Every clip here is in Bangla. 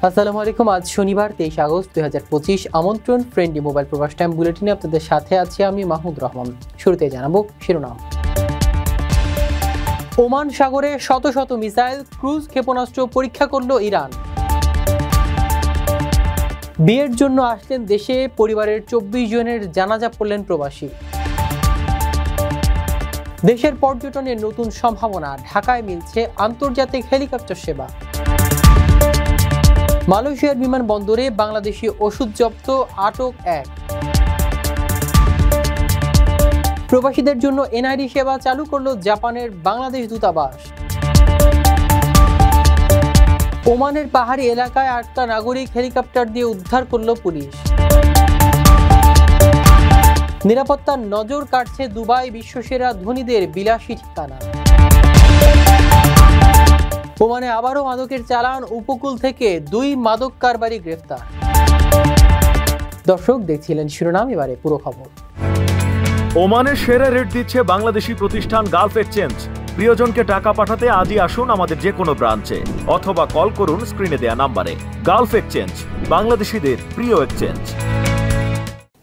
আসসালামু আলাইকুম। আজ শনিবার 23 আগস্ট 2025। আমন্ত্রণ ফ্রেন্ডলি মোবাইল প্রবাস টাইম বুলেটিনে আপনাদের সাথে আছি আমি মাহমুদ রহমান। শুরুতে জানাবো শিরোনাম। ওমান সাগরে শত শত মিসাইল, ক্রুজ ক্ষেপণাস্ত্র পরীক্ষা করল ইরান। বিয়ের জন্য আসলেন দেশে, পরিবারের 24 জনের জানাজা পড়লেন প্রবাসী। দেশের পর্যটনের নতুন সম্ভাবনা, ঢাকায় মিলছে আন্তর্জাতিক হেলিকপ্টার সেবা। মালয়েশিয়ার বিমানবন্দরে বাংলাদেশি ওষুধ জব্দ, আটক 1। প্রবাসীদের জন্য এনআইডি সেবা চালু করল জাপানের বাংলাদেশ দূতাবাস। ওমানের পাহাড়ি এলাকায় 8টা নাগরিক হেলিকপ্টার দিয়ে উদ্ধার করল পুলিশ। নিরাপত্তার নজর কাটছে দুবাই বিশ্বসেরা ধনীদের বিলাসী ঠিকানা। ওমানে আবারও মাদকের চালান, উপকূল থেকে 2 মাদক কারবারি গ্রেফতার। দর্শক দেখছিলেন শিরোনাম, এবারে পুরো খবর। ওমানের সেরা রেট দিচ্ছে বাংলাদেশি প্রতিষ্ঠান গালফ এক্সচেঞ্জ। প্রিয়জনকে টাকা পাঠাতে আজই আসুন আমাদের যে কোনো ব্রাঞ্চে অথবা কল করুন স্ক্রিনে দেয়া নাম্বারে। গালফ এক্সচেঞ্জ, বাংলাদেশিদের প্রিয় এক্সচেঞ্জ।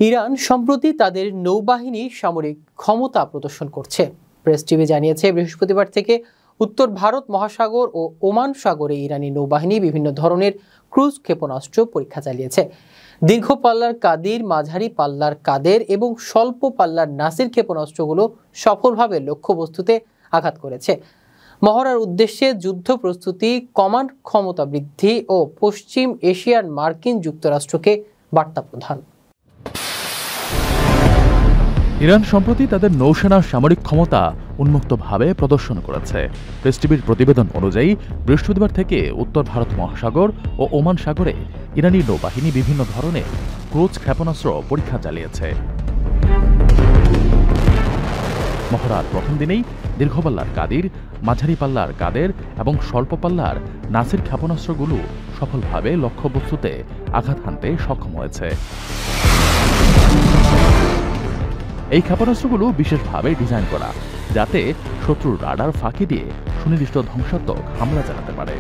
ইরান সম্প্রতি তাদের নৌবাহিনী সামরিক ক্ষমতা প্রদর্শন করছে। প্রেস টিভি জানিয়েছে, বৃহস্পতিবার থেকে উত্তর ভারত মহাসাগর ও ওমান সাগরে ইরানি নৌবাহিনী বিভিন্ন ধরনের ক্রুজ ক্ষেপণাস্ত্র পরীক্ষা চালিয়েছে। দীর্ঘ পাল্লার কাদির, মাঝারি পাল্লার কাদের এবং স্বল্প পাল্লার নাসির ক্ষেপণাস্ত্রগুলো সফলভাবে লক্ষ্যবস্তুতে আঘাত করেছে। মহড়ার উদ্দেশ্যে যুদ্ধ প্রস্তুতি, কমান্ড ক্ষমতা বৃদ্ধি ও পশ্চিম এশিয়ার মার্কিন যুক্তরাষ্ট্রকে বার্তা প্রদান। ইরান সম্প্রতি তাদের নৌসেনার সামরিক ক্ষমতা উন্মুক্তভাবে প্রদর্শন করেছে। প্রেস টিভির প্রতিবেদন অনুযায়ী বৃহস্পতিবার থেকে উত্তর ভারত মহাসাগর ও ওমান সাগরে ইরানি নৌবাহিনী বিভিন্ন ধরনের ক্রুজ ক্ষেপণাস্ত্র পরীক্ষা চালিয়েছে। মহড়ার প্রথম দিনেই দীর্ঘপাল্লার কাদির, মাঝারি পাল্লার কাদের এবং স্বল্প পাল্লার নাসির ক্ষেপণাস্ত্রগুলো সফলভাবে লক্ষ্যবস্তুতে আঘাত হানতে সক্ষম হয়েছে। এই ক্ষেপণাস্ত্রগুলো বিশেষভাবে ডিজাইন করা, যাতে শত্রুর রাডার ফাঁকি দিয়ে সুনির্দিষ্ট ধ্বংসাত্মক হামলা চালাতে পারে।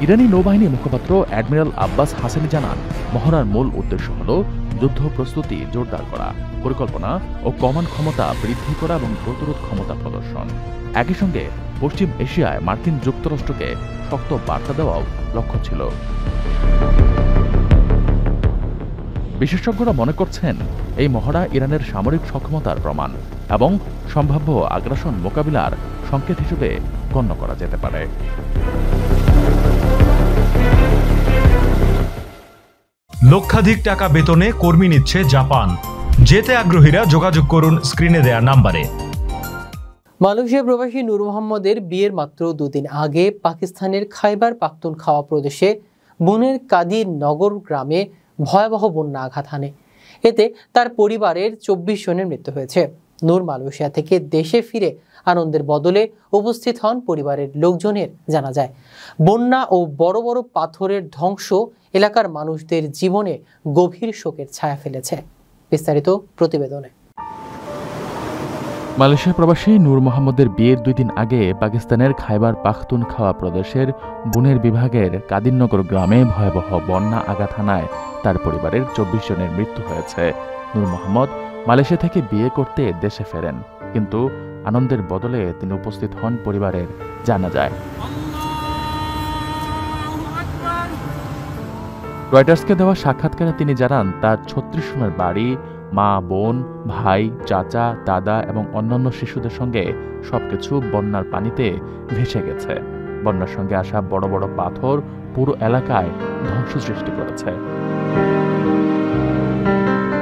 ইরানি নৌবাহিনী মুখপাত্র অ্যাডমিরাল আব্বাস হাসেমি জানান, মহড়ার মূল উদ্দেশ্য হল যুদ্ধ প্রস্তুতি জোরদার করা, পরিকল্পনা ও কমান্ড ক্ষমতা বৃদ্ধি করা এবং প্রতিরোধ ক্ষমতা প্রদর্শন। একই সঙ্গে পশ্চিম এশিয়ায় মার্কিন যুক্তরাষ্ট্রকে শক্ত বার্তা দেওয়াও লক্ষ্য ছিল। বিশেষজ্ঞরা মনে করছেন, এই মহড়া ইরানের সামরিক সক্ষমতার প্রমাণ এবং সম্ভাব্য আগ্রাসন মোকাবিলার সংকেত হিসেবে গণ্য করা যেতে পারে। লক্ষাধিক টাকা বেতনে কর্মী নিচ্ছে জাপান। যেতে আগ্রহীরা যোগাযোগ করুন স্ক্রিনে দেয়া নাম্বারে। মালয়েশিয়া প্রবাসী নূর মোহাম্মদের বিয়ের মাত্র 2 দিন আগে পাকিস্তানের খাইবার পাখতুনখাওয়া প্রদেশে বুনের কাদির নগর গ্রামে ভয়াবহ বন্যা আঘাত হানে। এতে তার পরিবারের 24 জনের মৃত্যু হয়েছে। নূর মালয়েশিয়া থেকে দেশে ফিরে আনন্দের বদলে উপস্থিত হন পরিবারের লোকজনের জানাজায়। বন্যা ও বড় বড় পাথরের ধ্বংস এলাকার মানুষদের জীবনে গভীর শোকের ছায়া ফেলেছে। বিস্তারিত প্রতিবেদনে। মালয়েশিয়া প্রবাসী নূর মোহাম্মদের বিয়ের 2 দিন আগে পাকিস্তানের খাইবার পাখতুনখাওয়া প্রদেশের বুনের বিভাগের কাদিরনগর গ্রামে ভয়াবহ বন্যা আঘাত হানায় তার পরিবারের 24 জনের মৃত্যু হয়েছে। নূর মোহাম্মদ মালয়েশিয়া থেকে বিয়ে করতে দেশে ফেরেন, কিন্তু আনন্দের বদলে তিনি উপস্থিত হন পরিবারের জানাজায়। রয়টার্সকে দেওয়া সাক্ষাৎকারে তিনি জানান, তার 36 জনের বাড়ি, মা, বোন, ভাই, চাচা, দাদা এবং অন্যান্য শিশুদের সঙ্গে সবকিছু বন্যার পানিতে ভেসে গেছে। বন্যার সঙ্গে আসা বড় বড় পাথর পুরো এলাকায় ধ্বংস সৃষ্টি করেছে।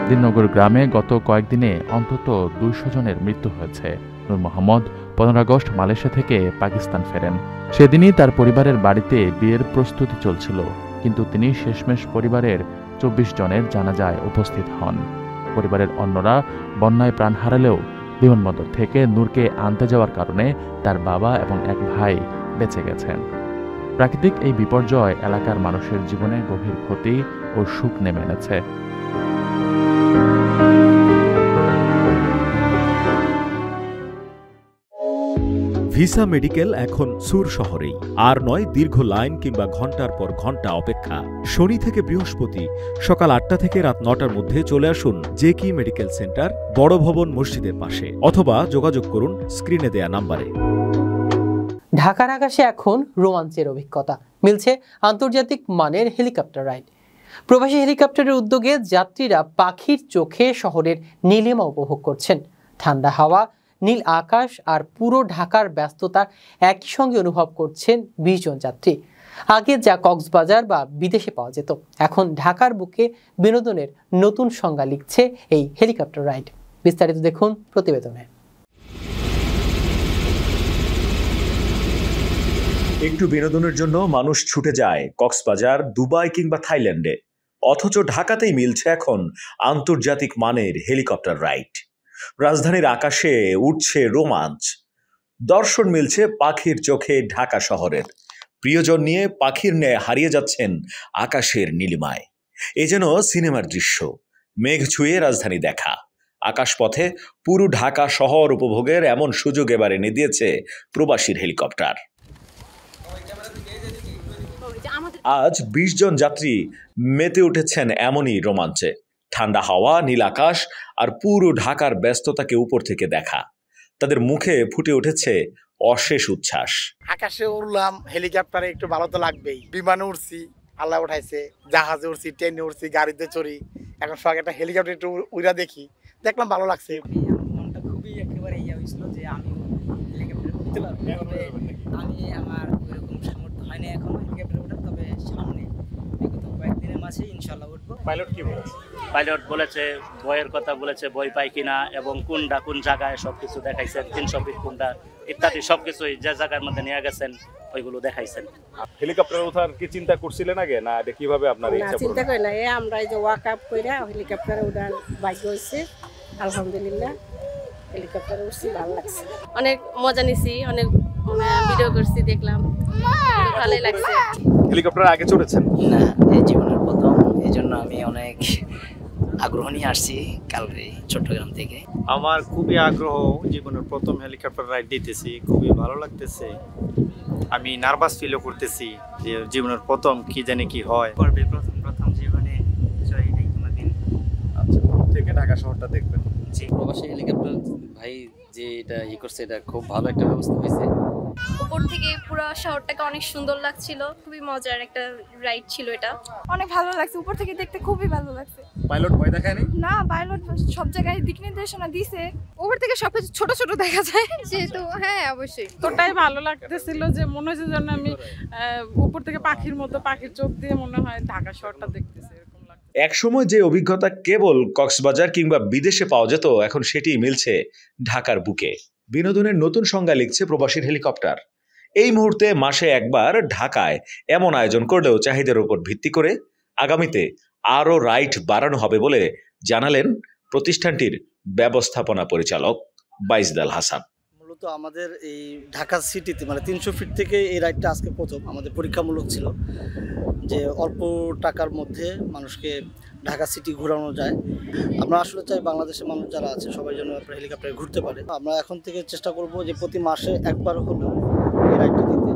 দিননগর গ্রামে গত কয়েকদিনে অন্তত 200 জনের মৃত্যু হয়েছে। নূর মোহাম্মদ 15 আগস্ট মালয়েশিয়া থেকে পাকিস্তান ফেরেন। সেদিনই তার পরিবারের বাড়িতে বিয়ের প্রস্তুতি চলছিল, কিন্তু তিনি শেষমেশ পরিবারের 24 জনের জানাজায় উপস্থিত হন। পরিবারের অন্যরা বন্যায় প্রাণ হারালেও বিমানবন্দর থেকে নূরকে আনতে যাওয়ার কারণে তার বাবা এবং এক ভাই বেঁচে গেছেন। প্রাকৃতিক এই বিপর্যয় এলাকার মানুষের জীবনে গভীর ক্ষতি ও শোক নেমে এনেছে। ভিসা মেডিকেল এখন সুর শহরেই, আর নয় দীর্ঘ লাইন কিংবা ঘন্টার পর ঘন্টা অপেক্ষা। শনি থেকে বৃহস্পতি সকাল 8টা থেকে রাত 9টার মধ্যে চলে আসুন জেকি মেডিকেল সেন্টার, বড় ভবন মসজিদের পাশে, অথবা যোগাযোগ করুন স্ক্রিনে দেয়া নাম্বারে। ঢাকার আকাশে এখন রোমাঞ্চের অভিজ্ঞতা মিলছে আন্তর্জাতিক মানের হেলিকপ্টার রাইড। প্রবাসী হেলিকপ্টারের উদ্যোগে যাত্রীরা পাখির চোখে শহরের নীলিমা উপভোগ করছেন। ঠান্ডা হাওয়া, নীল আকাশ আর পুরো ঢাকার ব্যস্ততা একই সঙ্গে অনুভব করছেন 20 জন যাত্রী। আগে যা কক্সবাজার বা বিদেশে পাওয়া যেত, এখন ঢাকার বুকে বিনোদনের নতুন সংজ্ঞা লিখছে এই হেলিকপ্টার রাইড। বিস্তারিত দেখুন প্রতিবেদনে। একটু বিনোদনের জন্য মানুষ ছুটে যায় কক্সবাজার, দুবাই কিংবা থাইল্যান্ডে, অথচ ঢাকাতেই মিলছে এখন আন্তর্জাতিক মানের হেলিকপ্টার রাইড। রাজধানীর আকাশে উঠছে রোমাঞ্চ, দর্শন মিলছে পাখির চোখে ঢাকা শহরের। প্রিয়জন নিয়ে পাখির ন্যায় হারিয়ে যাচ্ছেন আকাশের নীলিমায়। এ যেন সিনেমার দৃশ্য। মেঘ ছুঁয়ে রাজধানী দেখা, আকাশপথে পুরো ঢাকা শহর উপভোগের এমন সুযোগ এবার এনে দিয়েছে প্রবাসীর হেলিকপ্টার। আজ 20 জন যাত্রী মেতে উঠেছেন এমনই রোমাঞ্চে। ঠান্ডা হাওয়া, নীল আকাশ আর পুরো ঢাকার ব্যস্ততাকে উপর থেকে দেখা। তাদের মুখে ফুটে উঠেছে অশেষ উচ্ছ্বাস। আকাশে উড়লাম, হেলিকপ্টারে একটু ভালো তো লাগবেই। বিমানে উঠছি, আল্লাহ উঠাইছে, জাহাজে উঠছি, ট্রেনে উঠছি, গাড়িতে চড়ি, এখন সঙ্গে একটা হেলিকপ্টার একটু উড়া দেখি, দেখলাম ভালো লাগছে। মনটা খুবই একেবারে ইয়ে হয়েছিল যে আমি হেলিকপ্টারে উঠতে পারবো, তবে আমি আমার ওইরকম সামর্থ্য হয়নি এখন হেলিকপ্টারে ওঠার, তবে সামনে বিগত কয়েকদিনের মাঝে ইনশাল্লাহ উঠবো। পাইলট কি বলেছে? পাইলট বলেছে বইয়ের কথা বলেছে, বই পাই কিনা এবং কোনটা কোন জায়গায় সবকিছু দেখাইছেন, 300 ফিট কোনটা ইত্যাদি সবকিছুই যে জায়গার মধ্যে নিয়ে গেছেন ওইগুলো দেখাইছেন। হেলিকপ্টারে ওঠার কি চিন্তা করছিলেন আগে, না এটা কিভাবে আপনার ইচ্ছা? চিন্তা করি না, আমরা এই যে ওয়াক আপ কইরা হেলিকপ্টারে উঠার ভাগ্য হয়েছে, আলহামদুলিল্লাহ। হেলিকপ্টারে উঠছি, ভালো লাগছে, অনেক মজা নিছি, অনেক ভিডিও করছি, দেখলাম, ভালোই লাগছে। হেলিকপ্টারে আগে চড়েছেন? না, এই জীবনের প্রথম, এই জন্য আমি অনেক আগ্রহ নিয়ে আসছি কালকে চট্টগ্রাম থেকে। আমার খুবই আগ্রহ, জীবনের প্রথম হেলিকপ্টার রাইড দিতেছি, খুবই ভালো লাগতেছে। আমি নার্ভাস ফিলও করতেছি যে জীবনের প্রথম কি জানি কি হয়। করবে প্রথম জীবনে এটাই কোনোদিন। আচ্ছা, থেকে ঢাকা শহরটা দেখবেন। জি, প্রবাসী হেলিকপ্টার ভাই যে এটা করছে, এটা খুব ভালো একটা ব্যবস্থা হয়েছে। উপর থেকে পুরো শহরটাকে অনেক সুন্দর লাগছিল, খুবই মজার একটা রাইড ছিল এটা, অনেক ভালো লাগছে, উপর থেকে দেখতে খুবই ভালো লাগছে। পাইলট ভয় দেখায়নি? না, পাইলট সব জায়গায় দিক নির্দেশনা দিছে, উপর থেকে সবকিছু ছোট ছোট দেখা যায় যেহেতু। হ্যাঁ, অবশ্যই তোটাই ভালো লাগতেছিল যে মনে হচ্ছে যেন আমি উপর থেকে পাখির মতো, পাখির চোখ দিয়ে মনে হয় ঢাকা শহরটা দেখতেছি, এরকম লাগছে। একসময় যে অভিজ্ঞতা কেবল কক্সবাজার কিংবা বিদেশে পাওয়া যেত, এখন সেটি মিলছে ঢাকার বুকে। বিনোদনের নতুন সংজ্ঞা লিখছে প্রবাসীর হেলিকপ্টার। এই মুহূর্তে মাসে একবার ঢাকায় এমন আয়োজন করলেও চাহিদার উপর ভিত্তি করে আগামীতে আরও রাইড বাড়ানো হবে বলে জানালেন প্রতিষ্ঠানটির ব্যবস্থাপনা পরিচালক বাইজদাল হাসান। মূলত আমাদের এই ঢাকা সিটিতে মানে 300 ফিট থেকে এই রাইডটা আজকে প্রথম আমাদের পরীক্ষামূলক ছিল, যে অল্প টাকার মধ্যে মানুষকে ঢাকা সিটি ঘোরানো যায়। আমরা আসলে চাই বাংলাদেশের মানুষ যারা আছে সবাই যেন আপনার হেলিকপ্টারে ঘুরতে পারে। আমরা এখন থেকে চেষ্টা করব যে প্রতি মাসে একবার হলেও এই রাইডটা দিতে।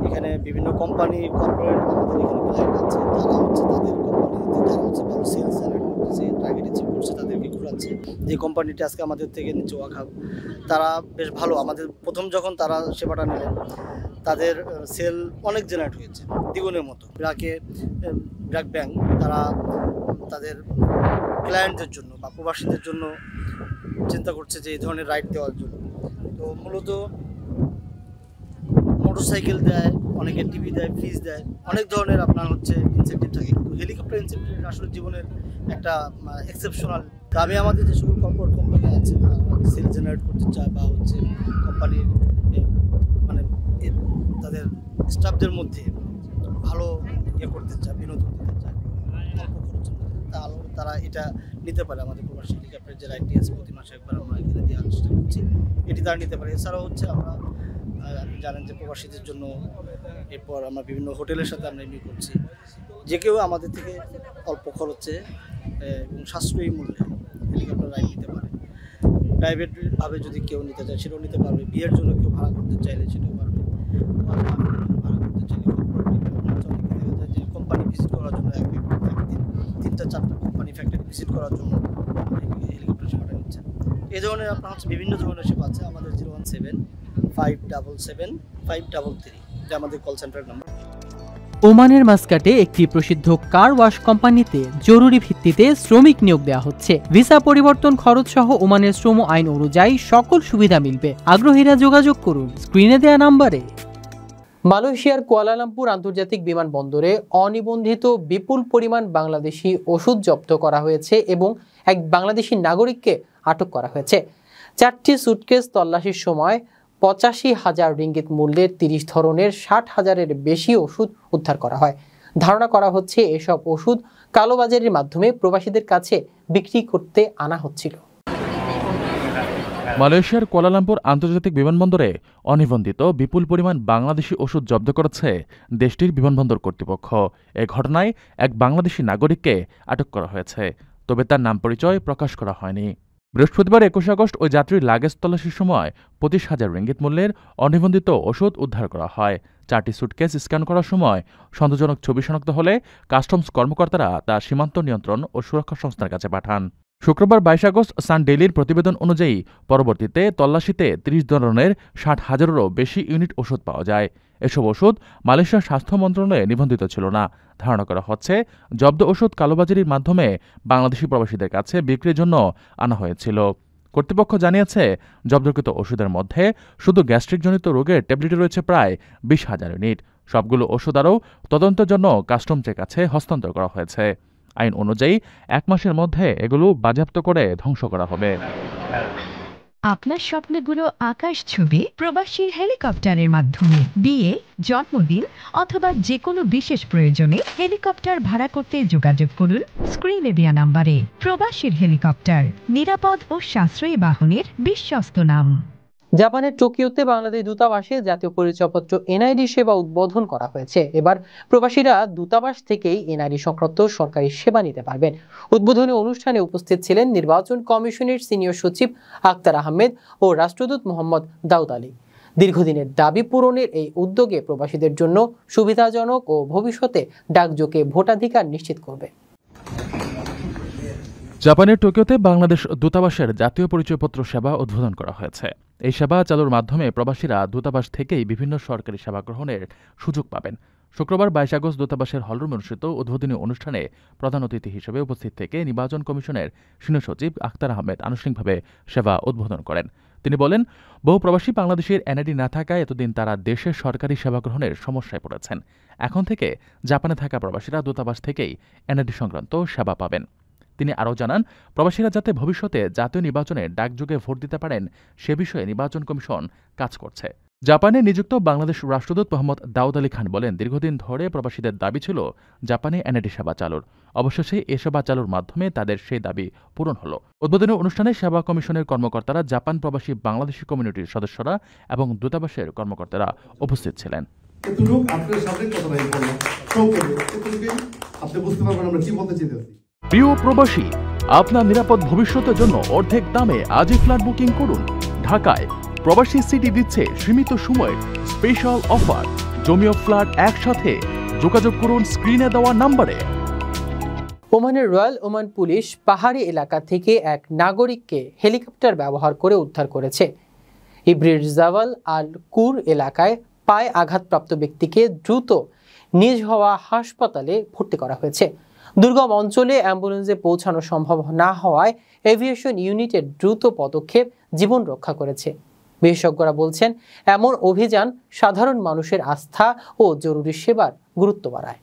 এখানে বিভিন্ন কোম্পানি, কর্পোরেট আমাদের এখানে ক্লায়েন্ট আছে, তারা হচ্ছে তাদের কোম্পানিতে যারা হচ্ছে ভালো সেলস জেনারেট করতেছে, টার্গেট অ্যাচিভ করছে, তাদেরকে ঘোরাচ্ছে। যে কোম্পানিটা আজকে আমাদের থেকে নিচ্ছে ওয়াকহাব, তারা বেশ ভালো। আমাদের প্রথম যখন তারা সেবাটা নিলেন, তাদের সেল অনেক জেনারেট হয়েছে, দ্বিগুণের মতো। ব্র্যাক ব্যাংক তারা তাদের ক্লায়েন্টদের জন্য বা প্রবাসীদের জন্য চিন্তা করছে যে এই ধরনের রাইড দেওয়ার জন্য। তো মূলত মোটরসাইকেল দেয়, অনেকে টিভি দেয়, ফ্রিজ দেয়, অনেক ধরনের আপনার হচ্ছে ইনসেন্টিভ থাকে। কিন্তু হেলিকপ্টার ইনসেন্টিভ আসলে জীবনের একটা এক্সেপশনাল। আমি আমাদের যে সকল কর্পোরেট কোম্পানি আছে তারা সেল জেনারেট করতে চায় বা হচ্ছে কোম্পানির মানে তাদের স্টাফদের মধ্যে ভালো ইয়ে করতে চায়, বিনোদন দিতে চায় অল্প খরচের মধ্যে, তাহলে তারা এটা নিতে পারে। আমাদের প্রবাসী হেলিকপ্টারের যে রাইডটি আছে প্রতি মাসে একবার আমরা এখানে দেওয়ার চেষ্টা করছি, এটি তারা নিতে পারে। এছাড়াও হচ্ছে আমরা, আপনি জানেন যে প্রবাসীদের জন্য এরপর আমরা বিভিন্ন হোটেলের সাথে আমরা এমনি করছি, যে কেউ আমাদের থেকে অল্প খরচে এবং সাশ্রয়ী মূল্যে হেলিকপ্টার রাইড নিতে পারে। প্রাইভেটভাবে যদি কেউ নিতে চায় সেটাও নিতে পারবে, বিয়ের জন্য কেউ ভাড়া করতে চাইলে সেটাও পারবে, ভাড়া করতে চাইলে দেখা যায় যে কোম্পানি ভিজিট করার জন্য একদিন 3-4টা কোম্পানি ফ্যাক্টরি ভিজিট করার জন্য হেলিকপ্টার সেবাটা নিচ্ছে। এই ধরনের আপনার হচ্ছে বিভিন্ন ধরনের সেবা আছে। আমাদের 017-577-533 যে আমাদের কল সেন্টার নাম্বার। ওমানের মাস্কাটে একটি প্রসিদ্ধ কার ওয়াশ কোম্পানিতে জরুরি ভিত্তিতে শ্রমিক নিয়োগ দেওয়া হচ্ছে। ভিসা পরিবর্তন খরচ সহ ওমানের শ্রম আইন অনুযায়ী সকল সুবিধা মিলবে। আগ্রহীরা যোগাযোগ করুন স্ক্রিনে দেওয়া নাম্বারে। মালয়েশিয়ার কুয়ালালামপুর আন্তর্জাতিক বিমানবন্দরে অনিবন্ধিত বিপুল পরিমাণ বাংলাদেশি ওষুধ জব্দ করা হয়েছে এবং এক বাংলাদেশি নাগরিককে আটক করা হয়েছে। 4টি সুটকেস তল্লাশির সময় 85,000 রিঙ্গিত মূল্যের 30 ধরনের 60,000-এর বেশি ওষুধ উদ্ধার করা হয়। ধারণা করা হচ্ছে এসব ওষুধ কালোবাজারের মাধ্যমে প্রবাসীদের কাছে বিক্রি করতে আনা হচ্ছিল। মালয়েশিয়ার কুয়ালালামপুর আন্তর্জাতিক বিমানবন্দরে অনিবন্ধিত বিপুল পরিমাণ বাংলাদেশি ওষুধ জব্দ করেছে দেশটির বিমানবন্দর কর্তৃপক্ষ। এ ঘটনায় এক বাংলাদেশি নাগরিককে আটক করা হয়েছে, তবে তার নাম পরিচয় প্রকাশ করা হয়নি। বৃহস্পতিবার 21 আগস্ট ওই যাত্রীর লাগেজ তল্লাশির সময় 25,000 রিঙ্গিত মূল্যের অনিবন্ধিত ওষুধ উদ্ধার করা হয়। 4টি সুটকেস স্ক্যান করার সময় সন্দেহজনক ছবি শনাক্ত হলে কাস্টমস কর্মকর্তারা তা সীমান্ত নিয়ন্ত্রণ ও সুরক্ষা সংস্থার কাছে পাঠান। শুক্রবার 22 আগস্ট সান ডেইলির প্রতিবেদন অনুযায়ী পরবর্তীতে তল্লাশিতে 30 ধরনের 60,000-এরও বেশি ইউনিট ওষুধ পাওয়া যায়। এসব ওষুধ মালয়েশিয়ার স্বাস্থ্য মন্ত্রণালয়ে নিবন্ধিত ছিল না। ধারণা করা হচ্ছে জব্দ ওষুধ কালোবাজারির মাধ্যমে বাংলাদেশি প্রবাসীদের কাছে বিক্রির জন্য আনা হয়েছিল। কর্তৃপক্ষ জানিয়েছে জব্দকৃত ওষুধের মধ্যে শুধু গ্যাস্ট্রিকজনিত রোগের ট্যাবলেটই রয়েছে প্রায় 20,000 ইউনিট। সবগুলো ওষুধ আরও তদন্তের জন্য কাস্টমসের কাছে হস্তান্তর করা হয়েছে। আইন অনুযায়ী 1 মাসের মধ্যে এগুলো বাজেয়াপ্ত করে ধ্বংস করা হবে। আপনার স্বপ্নগুলো আকাশ ছবি প্রবাসীর হেলিকপ্টারের মাধ্যমে বিয়ে, জন্মদিন অথবা যে কোনো বিশেষ প্রয়োজনে হেলিকপ্টার ভাড়া করতে যোগাযোগ করুন স্ক্রিনে দেওয়া নাম্বারে। প্রবাসীর হেলিকপ্টার, নিরাপদ ও সাশ্রয়ী বাহনের বিশ্বস্ত নাম। জাপানের টোকিওতে বাংলাদেশ দূতাবাসে জাতীয় পরিচয়পত্র এনআইডি সেবা উদ্বোধন করা হয়েছে। এবার প্রবাসীরা দূতাবাস থেকেই এনআইডি সংক্রান্ত সরকারি সেবা নিতে পারবেন। উদ্বোধনী অনুষ্ঠানে উপস্থিত ছিলেন নির্বাচন কমিশনের সিনিয়র সচিব আক্তার আহমেদ ও রাষ্ট্রদূত মোহাম্মদ দাউদ আলী। দীর্ঘদিনের দাবি পূরণের এই উদ্যোগে প্রবাসীদের জন্য সুবিধাজনক ও ভবিষ্যতে ডাকযোগে ভোটাধিকার নিশ্চিত করবে। জাপানের টোকিওতে বাংলাদেশ দূতাবাসের জাতীয় পরিচয়পত্র সেবা উদ্বোধন করা হয়েছে। এই সেবা চালুর মাধ্যমে প্রবাসীরা দূতাবাস থেকেই বিভিন্ন সরকারি সেবা গ্রহণের সুযোগ পাবেন। শুক্রবার 22 আগস্ট দূতাবাসের হলরুমে অনুষ্ঠিত উদ্বোধনী অনুষ্ঠানে প্রধান অতিথি হিসেবে উপস্থিত থেকে নির্বাচন কমিশনের সিনিয়র সচিব আক্তার আহমেদ আনুষ্ঠানিকভাবে সেবা উদ্বোধন করেন। তিনি বলেন, বহু প্রবাসী বাংলাদেশের এনআইডি না থাকায় এতদিন তারা দেশের সরকারি সেবা গ্রহণের সমস্যায় পড়েছেন। এখন থেকে জাপানে থাকা প্রবাসীরা দূতাবাস থেকেই এনআইডি সংক্রান্ত সেবা পাবেন। তিনি আরও জানান, প্রবাসীরা যাতে ভবিষ্যতে জাতীয় নির্বাচনে ডাকযোগে ভোট দিতে পারেন সে বিষয়ে নির্বাচন কমিশন কাজ করছে। জাপানে নিযুক্ত বাংলাদেশ রাষ্ট্রদূত মোহাম্মদ দাউদ আলী খান বলেন, দীর্ঘদিন ধরে প্রবাসীদের দাবি ছিল জাপানে এনআইডি সেবা চালুর। অবশেষে এ সেবা চালুর মাধ্যমে তাদের সেই দাবি পূরণ হল। উদ্বোধনী অনুষ্ঠানে সেবা কমিশনের কর্মকর্তারা, জাপান প্রবাসী বাংলাদেশি কমিউনিটির সদস্যরা এবং দূতাবাসের কর্মকর্তারা উপস্থিত ছিলেন। প্রিয় প্রবাসী, আপনার নিরাপদ ভবিষ্যতের জন্য অর্ধেক দামে আজই ফ্ল্যাট বুকিং করুন। ঢাকায় প্রবাসী সিটি দিচ্ছে সীমিত সময়ের স্পেশাল অফার। জমি ও ফ্ল্যাট একসাথে। যোগাযোগ করুন স্ক্রিনে দেওয়া নাম্বারে। ওমানের রয়্যাল ওমান পুলিশ পাহাড়ি এলাকা থেকে এক নাগরিককে হেলিকপ্টার ব্যবহার করে উদ্ধার করেছে। ইব্রির জাওয়াল আল কুর এলাকায় পায়ে আঘাতপ্রাপ্ত ব্যক্তিকে দ্রুত নিজ হওয়া হাসপাতালে ভর্তি করা হয়েছে। দুর্গম অঞ্চলে অ্যাম্বুলেন্সে পৌঁছানো সম্ভব না হওয়ায় এভিয়েশন ইউনিটের দ্রুত পদক্ষেপ জীবন রক্ষা করেছে। বিশেষজ্ঞরা বলছেন, এমন অভিযান সাধারণ মানুষের আস্থা ও জরুরি সেবার গুরুত্ব বাড়ায়।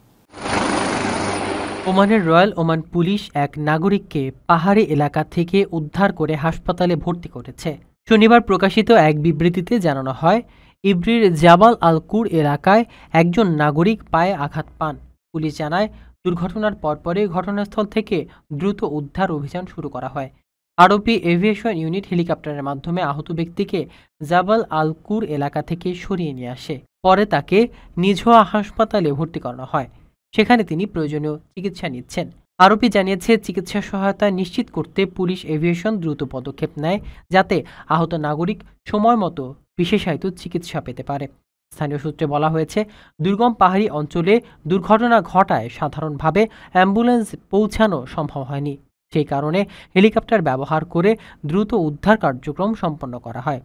ওমানের রয়্যাল ওমান পুলিশ এক নাগরিককে পাহাড়ি এলাকা থেকে উদ্ধার করে হাসপাতালে ভর্তি করেছে। শনিবার প্রকাশিত এক বিবৃতিতে জানানো হয়, ইব্রির জাবাল আল কুর এলাকায় একজন নাগরিক পায়ে আঘাত পান। পুলিশ জানায়, দুর্ঘটনার পরপরই ঘটনাস্থল থেকে দ্রুত উদ্ধার অভিযান শুরু করা হয়। আরবি এভিয়েশন ইউনিট হেলিকপ্টারের মাধ্যমে আহত ব্যক্তিকে জাবাল আল কুর এলাকা থেকে সরিয়ে নিয়ে আসে। পরে তাকে নিজ হওয়া হাসপাতালে ভর্তি করানো হয়। সেখানে তিনি প্রয়োজনীয় চিকিৎসা নিচ্ছেন। আরোপি জানিয়েছে চিকিৎসা সহায়তা নিশ্চিত করতে পুলিশ এভিয়েশন দ্রুত পদক্ষেপ নেয় যাতে আহত নাগরিক সময় মতো বিশেষায়িত চিকিৎসা পেতে পারে। স্থানীয় সূত্রে বলা হয়েছে, দুর্গম পাহাড়ি অঞ্চলে দুর্ঘটনা ঘটায় সাধারণভাবে অ্যাম্বুলেন্স পৌঁছানো সম্ভব হয়নি। সেই কারণে হেলিকপ্টার ব্যবহার করে দ্রুত উদ্ধার কার্যক্রম সম্পন্ন করা হয়।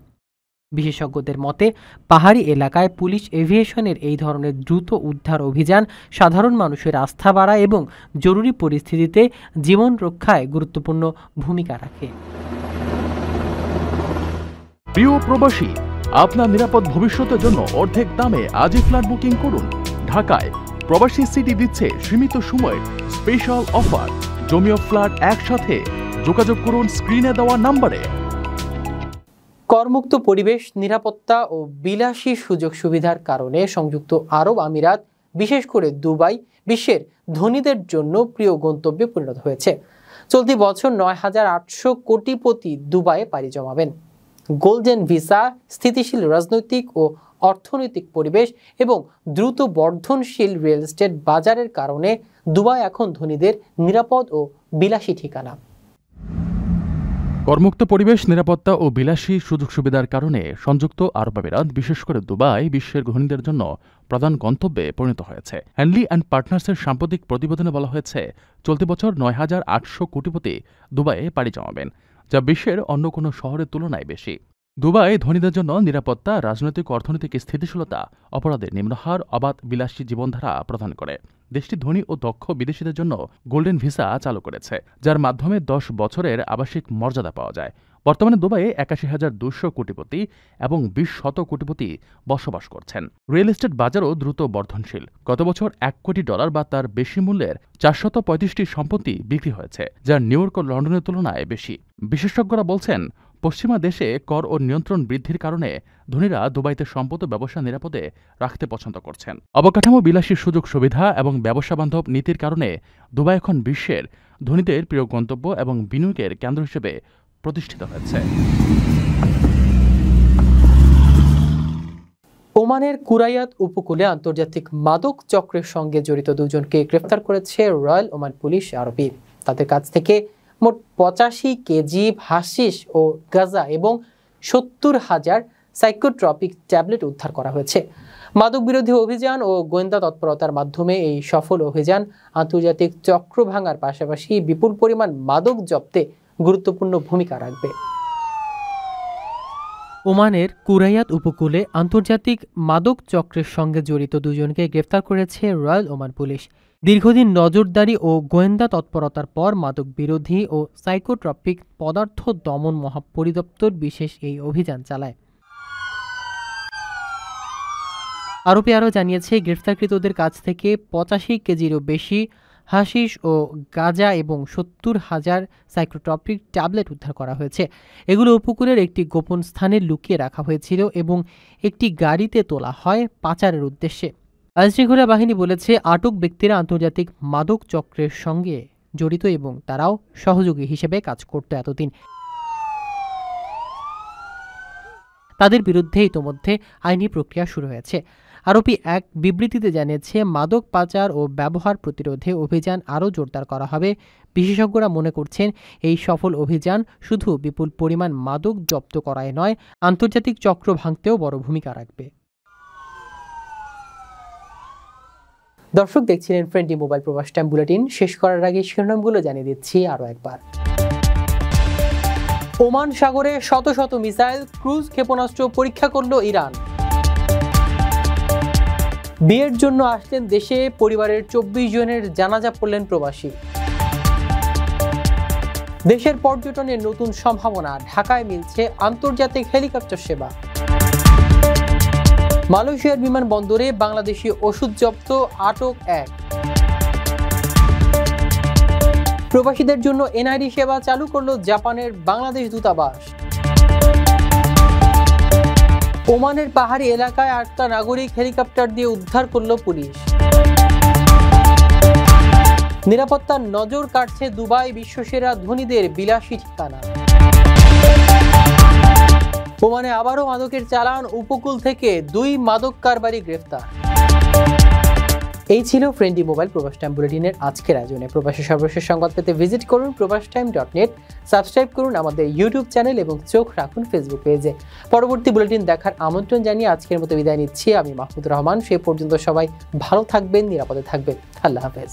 বিশেষজ্ঞদের মতে, পাহাড়ি এলাকায় পুলিশ এভিয়েশনের এই ধরনের দ্রুত উদ্ধার অভিযান সাধারণ মানুষের আস্থা বাড়ায় এবং জরুরি পরিস্থিতিতে জীবন রক্ষায় গুরুত্বপূর্ণ ভূমিকা রাখে। প্রিয় প্রবাসী, আপনার নিরাপদ ভবিষ্যতের জন্য অর্ধেক দামে আজই ফ্ল্যাট বুকিং করুন। ঢাকায় প্রবাসী সিটি দিচ্ছে সীমিত সময়ের স্পেশাল অফার। জমি ও ফ্ল্যাট একসাথে। যোগাযোগ করুন স্ক্রিনে দেওয়া নম্বরে। করমুক্ত পরিবেশ, নিরাপত্তা ও বিলাসী সুযোগ সুবিধার কারণে সংযুক্ত আরব আমিরাত, বিশেষ করে দুবাই, বিশ্বের ধনীদের জন্য প্রিয় গন্তব্যে পরিণত হয়েছে। চলতি বছর ৯,৮০০ কোটিপতি দুবাইয়ে পাড়ি জমাবেন। গোল্ডেন ভিসা, স্থিতিশীল রাজনৈতিক ও অর্থনৈতিক পরিবেশ এবং দ্রুত বর্ধনশীল রিয়েল এস্টেট বাজারের কারণে দুবাই এখন ধনীদের নিরাপদ ও বিলাসী ঠিকানা। করমুক্ত পরিবেশ, নিরাপত্তা ও বিলাসী সুযোগ সুবিধার কারণে সংযুক্ত আরব আমিরাত, বিশেষ করে দুবাই, বিশ্বের ধনীদের জন্য প্রধান গন্তব্যে পরিণত হয়েছে। হ্যানলি অ্যান্ড পার্টনার্সের সাম্প্রতিক প্রতিবেদনে বলা হয়েছে, চলতি বছর ৯,৮০০ কোটিপতি দুবাইয়ে পাড়ি জমাবেন, যা বিশ্বের অন্য কোনো শহরের তুলনায় বেশি। দুবাই ধনীদের জন্য নিরাপত্তা, রাজনৈতিক অর্থনৈতিক স্থিতিশীলতা, অপরাধের নিম্নহার, অবাধ বিলাসী জীবনধারা প্রদান করে। দেশটি ধনী ও দক্ষ বিদেশিদের জন্য গোল্ডেন ভিসা চালু করেছে, যার মাধ্যমে ১০ বছরের আবাসিক মর্যাদা পাওয়া যায়। বর্তমানে দুবাইয়ে ৮১,২০০ কোটিপতি এবং ২০ কোটিপতি বসবাস করছেন। রিয়েল এস্টেট বাজারও দ্রুত বর্ধনশীল। গত বছর $১ কোটি বা তার বেশি মূল্যের ৪৩৫টি সম্পত্তি বিক্রি হয়েছে, যা নিউ ইয়র্ক ও লন্ডনের তুলনায় বেশি। বিশেষজ্ঞরা বলছেন, পশ্চিমা দেশে কর ও নিয়ন্ত্রণ বৃদ্ধির কারণে ধনীরা দুবাইতে সম্পদ ও ব্যবসা নিরাপদে রাখতে পছন্দ করছেন। অবকাঠামো, বিলাসী সুযোগ সুবিধা এবং ব্যবসা বান্ধব নীতির কারণে দুবাই এখন বিশ্বের ধনীদের প্রিয় গন্তব্য এবং বিনিয়োগের কেন্দ্র হিসেবে প্রতিষ্ঠিত হয়েছে। ওমানের কুরাইয়াত উপকূলে আন্তর্জাতিক মাদক চক্রের সঙ্গে জড়িত দুজনকে গ্রেফতার করেছে রয়্যাল ওমান পুলিশ আরবি। তাদের কাছ থেকে মোট ৮৫ কেজি হাশিশ ও গাঁজা এবং ৭০,০০০ সাইকোট্রপিক ট্যাবলেট উদ্ধার করা হয়েছে। মাদক বিরোধী অভিযান ও গোয়েন্দা তৎপরতার মাধ্যমে এই সফল অভিযান আন্তর্জাতিক চক্র ভাঙার পাশাপাশি বিপুল পরিমাণ মাদক জব্দে গুরুত্বপূর্ণ ভূমিকা রাখবে। ওমানের কুরাইয়াত উপকূলে আন্তর্জাতিক মাদক চক্রের সঙ্গে জড়িত দুজনকে গ্রেফতার করেছে রয়্যাল ওমান পুলিশ। দীর্ঘদিন নজরদারি ও গোয়েন্দা তৎপরতার পর মাদক বিরোধী ও সাইকোট্রপিক পদার্থ দমন মহাপরিদপ্তর বিশেষ এই অভিযান চালায়। আরোপি আরও জানিয়েছে, গ্রেফতারকৃতদের কাছ থেকে ৮৫ কেজিরও বেশি হাশিশ ও গাঁজা এবং ৭০,০০০ সাইকোট্রপিক ট্যাবলেট উদ্ধার করা হয়েছে। এগুলো উপকূলের একটি গোপন স্থানে লুকিয়ে রাখা হয়েছিল এবং একটি গাড়িতে তোলা হয় পাচারের উদ্দেশ্যে। আইনশৃঙ্খলা বাহিনী বলেছে, আটক ব্যক্তিরা আন্তর্জাতিক মাদক চক্রের সঙ্গে জড়িত এবং তারাও সহযোগী হিসেবে কাজ করত এতদিন। তাদের বিরুদ্ধে ইতোমধ্যে আইনি প্রক্রিয়া শুরু হয়েছে। আরোপি এক বিবৃতিতে জানিয়েছে, মাদক পাচার ও ব্যবহার প্রতিরোধে অভিযান আরও জোরদার করা হবে। বিশেষজ্ঞরা মনে করছেন, এই সফল অভিযান শুধু বিপুল পরিমাণ মাদক জব্দ করায় নয়, আন্তর্জাতিক চক্র ভাঙতেও বড় ভূমিকা রাখবে। দর্শক, দেখছিলেন ফ্রেন্ডলি মোবাইল প্রবাস টাইম বুলেটিন। শেষ করার আগে শিরোনামগুলো জানিয়ে দিচ্ছি আরও একবার। ওমান সাগরে শত শত মিসাইল, ক্রুজ ক্ষেপণাস্ত্র পরীক্ষা করল ইরান। বিয়ের জন্য আসলেন দেশে, পরিবারের ২৪ জনের জানাজা পড়লেন প্রবাসী। দেশের পর্যটনের নতুন সম্ভাবনা, ঢাকায় মিলছে আন্তর্জাতিক হেলিকপ্টার সেবা। মালয়েশিয়ার বিমানবন্দরে বাংলাদেশি ওষুধ জব্দ, আটক এক। প্রবাসীদের জন্য এনআইডি সেবা চালু করল জাপানের বাংলাদেশ দূতাবাস। ওমানের পাহাড়ি এলাকায় ৮টা নাগরিক হেলিকপ্টার দিয়ে উদ্ধার করল পুলিশ। নিরাপত্তার নজর কাটছে দুবাই, বিশ্বসেরা ধনীদের বিলাসী ঠিকানা। ওমানে আবারও মাদকের চালান, উপকূল থেকে 2 মাদক কারবারি গ্রেফতার। এই ছিল ফ্রেন্ডলি মোবাইল প্রবাস টাইম বুলেটিনের আজকের আয়োজনে। প্রবাসী সর্বশেষ সংবাদ পেতে ভিজিট করুন probastimes.net, সাবস্ক্রাইব করুন আমাদের ইউটিউব চ্যানেল এবং চোখ রাখুন ফেসবুক পেজে। পরবর্তী বুলেটিন দেখার আমন্ত্রণ জানিয়ে আজকের মতো বিদায় নিচ্ছি আমি মাহমুদুর রহমান। সে পর্যন্ত সবাই ভালো থাকবেন, নিরাপদে থাকবেন। আল্লাহ হাফেজ।